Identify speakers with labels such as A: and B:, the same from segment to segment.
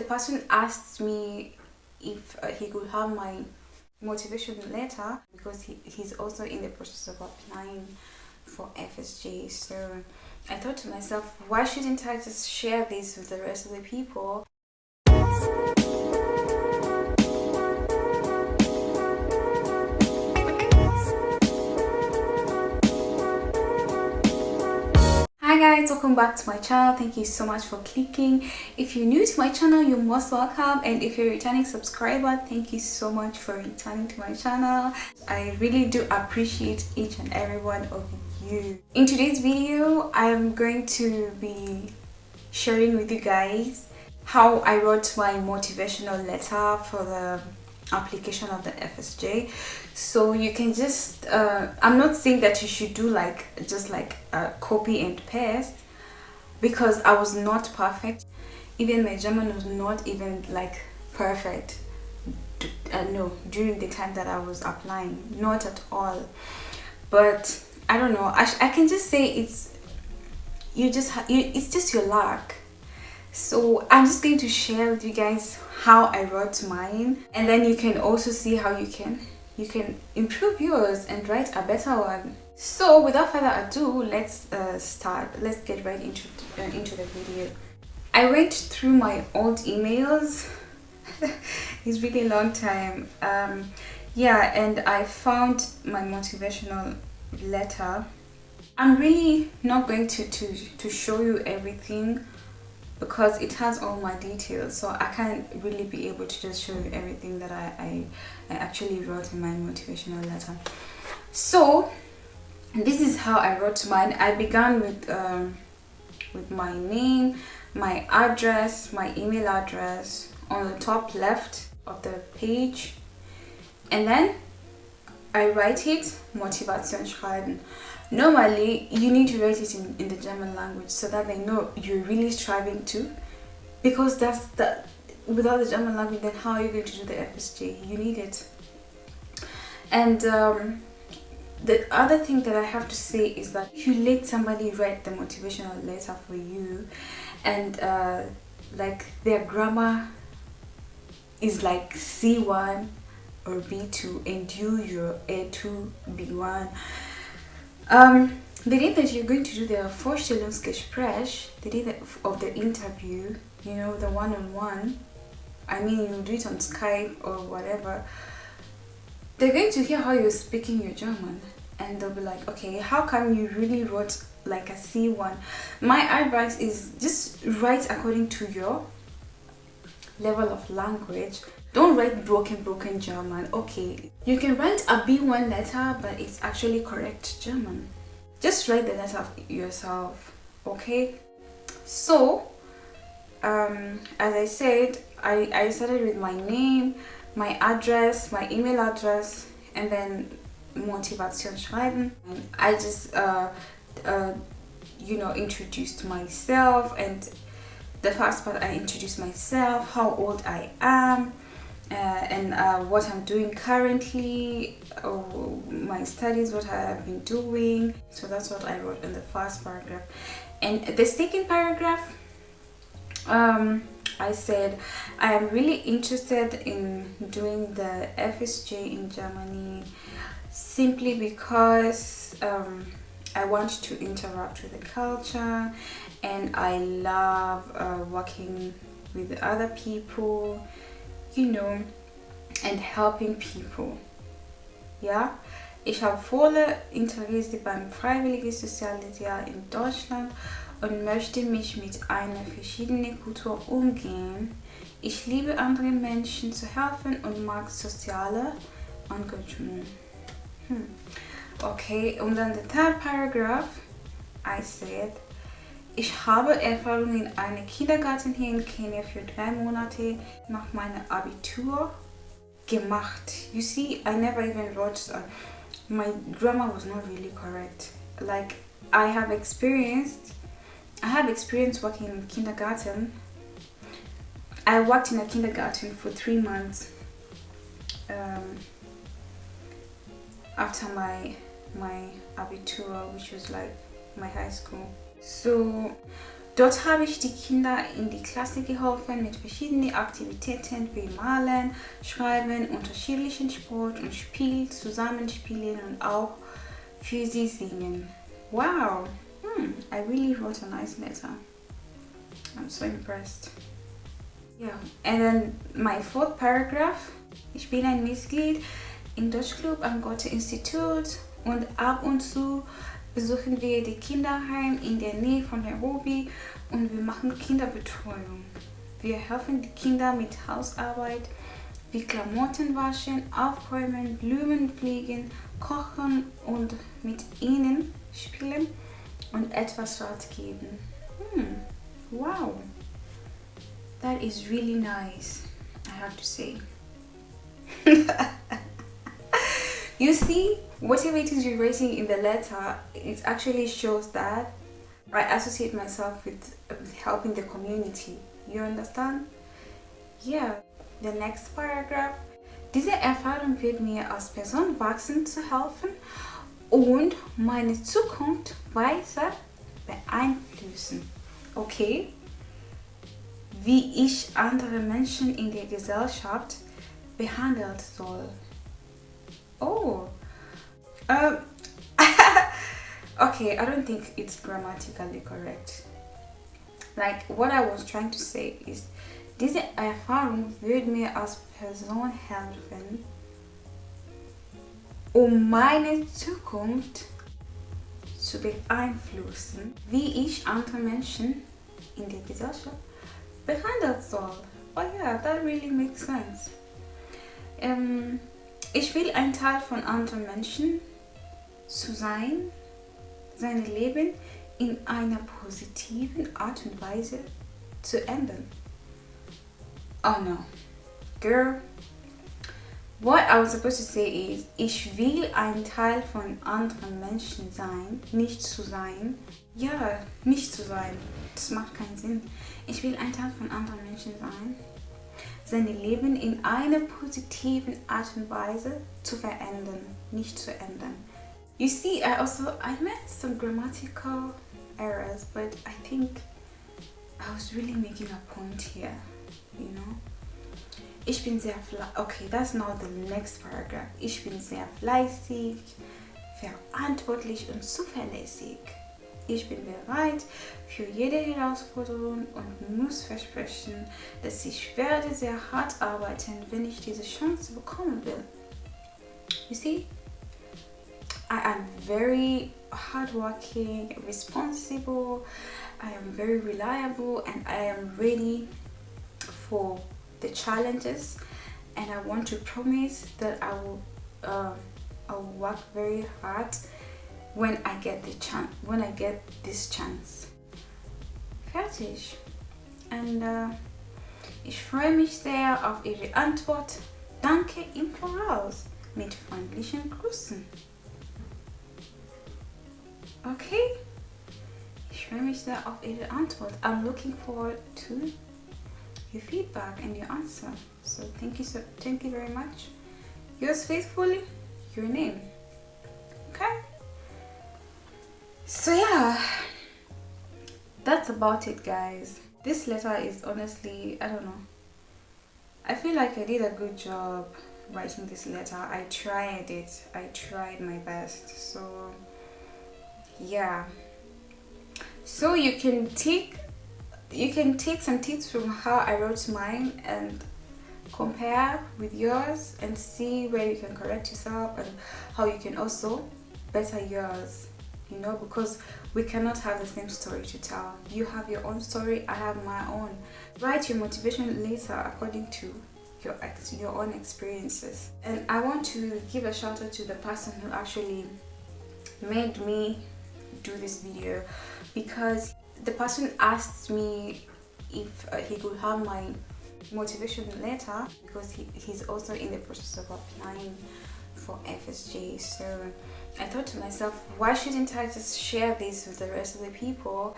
A: person asked me if he could have my motivation letter because he's also in the process of applying for FSJ. So I thought to myself, why shouldn't I just share this with the rest of the people? Hi guys, welcome back to my channel. Thank you so much for clicking. If you're new to my channel, you're most welcome, and if you're a returning subscriber, thank you so much for returning to my channel. I really do appreciate each and every one of you. In today's video, I am going to be sharing with you guys how I wrote my motivational letter for the application of the FSJ. So you can just I'm not saying that you should do just like copy and paste, because I was not perfect. Even my German was not even like perfect. No, during the time that I was applying, not at all. But I don't know, I can just say it's just your luck. So I'm just going to share with you guys how I wrote mine, and then you can also see how you can improve yours and write a better one. So without further ado, let's start. Let's get right into the video. I went through my old emails. It's really a long time. Yeah, and I found my motivational letter. I'm really not going to show you everything, because it has all my details, so I can't really be able to just show you everything that I actually wrote in my motivational letter. So this is how I wrote mine. I began with my name, my address, my email address on the top left of the page, and then I write it Motivation schreiben. Normally, you need to write it in the German language so that they know you're really striving to, because without the German language, then how are you going to do the FSJ? You need it. And the other thing that I have to say is that if you let somebody write the motivational letter for you, and like their grammar is like C1 or B2, and you're A2, B1, the day that you're going to do the Vorstellungsgespräch, the day of the interview, you know, the one-on-one, I mean, you do it on Skype or whatever, they're going to hear how you're speaking your German, and they'll be like, okay, how come you really wrote like a C1? My advice is just write according to your level of language. Don't write broken German. Okay, you can write a B1 letter, but it's actually correct German. Just write the letter yourself, okay? So as I said, I started with my name, my address, my email address, and then Motivation schreiben. And I just you know, introduced myself, and the first part I introduced myself, how old I am, and what I'm doing currently, my studies, what I have been doing. So that's what I wrote in the first paragraph. And the second paragraph, I said I am really interested in doing the FSJ in Germany, simply because I want to interact with the culture, and I love working with other people, you know, and helping people. Ja, ich habe volle Interesse beim freiwilliges soziales Jahr in Deutschland und möchte mich mit einer verschiedenen Kultur umgehen. Ich liebe andere Menschen zu helfen und mag soziale Engagement. Okay, und dann the third paragraph, I said, ich habe Erfahrung in einem Kindergarten hier in Kenia für 3 Monate nach meinem Abitur gemacht. You see, I never even wrote, my grammar was not really correct. Like, I have experience working in kindergarten. I worked in a kindergarten for 3 months after my Abitur, which was like my high school. So Dort habe ich die Kinder in die Klasse geholfen mit verschiedenen Aktivitäten wie Malen, Schreiben, unterschiedlichen Sport und Spiel, Zusammenspielen und auch für sie singen. Wow, I really wrote a nice letter. I'm so impressed. Yeah, and then my fourth paragraph. Ich bin ein Mitglied im Deutschclub am Goethe-Institut und ab und zu besuchen wir die Kinderheim in der Nähe von Nairobi und wir machen Kinderbetreuung. Wir helfen die Kinder mit Hausarbeit wie Klamotten waschen, aufräumen, Blumen pflegen, kochen und mit ihnen spielen und etwas Rat geben. Wow, that is really nice, I have to say. You see, whatever it is you're writing in the letter, it actually shows that I associate myself with helping the community. You understand? Yeah. The next paragraph. Diese Erfahrung wird mir als Person wachsen zu helfen und meine Zukunft weiter beeinflussen. Okay? Wie ich andere Menschen in der Gesellschaft behandelt soll. Oh. Okay, I don't think it's grammatically correct. Like, what I was trying to say is, diese Erfahrung wird mir als Person helfen, um meine Zukunft zu beeinflussen, wie ich andere Menschen in der Gesellschaft behandelt soll. Oh yeah, that really makes sense. Ich will ein Teil von anderen Menschen zu sein, sein Leben in einer positiven Art und Weise zu ändern. Oh no, girl. What I was supposed to say is, ich will ein Teil von anderen Menschen sein, nicht zu sein. Ja, nicht zu sein. Das macht keinen Sinn. Ich will ein Teil von anderen Menschen sein, seine Leben in einer positiven Art und Weise zu verändern, nicht zu ändern. You see, I made some grammatical errors, but I think I was really making a point here, you know. Ich bin sehr okay, that's now the next paragraph. Ich bin sehr fleißig, verantwortlich und zuverlässig. Ich bin bereit für jede Herausforderung und muss versprechen, dass ich werde sehr hart arbeiten, wenn ich diese Chance bekommen will. You see? I am very hardworking, responsible, I am very reliable, and I am ready for the challenges, and I want to promise that I'll work very hard when I get this chance. Fertig. Und ich freue mich sehr auf Ihre Antwort. Danke im Voraus. Mit freundlichen Grüßen. Okay, ich freue mich sehr auf Ihre Antwort. I'm looking forward to your feedback and your answer. So thank you very much. Yours faithfully, your name. Okay. So yeah, that's about it, guys. This letter is honestly, I don't know. I feel like I did a good job writing this letter. I tried it. I tried my best. So yeah, so you can take some tips from how I wrote mine and compare with yours and see where you can correct yourself and how you can also better yours, you know, because we cannot have the same story to tell. You have your own story, I have my own. Write your motivation letter according to your own experiences. And I want to give a shout out to the person who actually made me do this video, because the person asked me if he could have my motivation letter, because he's also in the process of applying for FSJ. So I thought to myself, why shouldn't I just share this with the rest of the people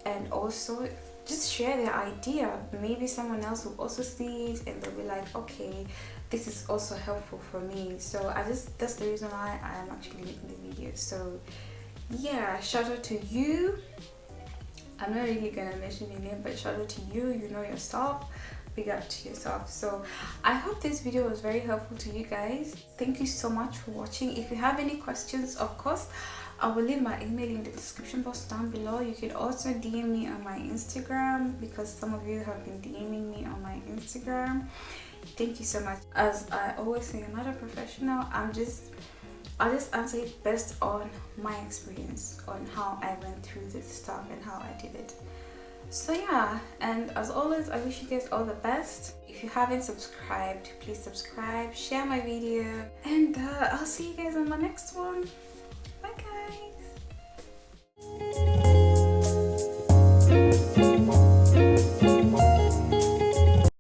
A: and also just share their idea? Maybe someone else will also see it and they'll be like, okay, this is also helpful for me. So that's the reason why I'm actually making the video. So yeah, shout out to you. I'm not really gonna mention your name, but shout out to you. You know yourself. Big up to yourself. So I hope this video was very helpful to you guys. Thank you so much for watching. If you have any questions, of course, I will leave my email in the description box down below. You can also DM me on my Instagram, because some of you have been DMing me on my Instagram. Thank you so much. As I always say, I'm not a professional. I'll just answer it based on my experience, on how I went through this stuff and how I did it. So yeah, and as always, I wish you guys all the best. If you haven't subscribed, please subscribe, share my video, and I'll see you guys on my next one. Bye guys.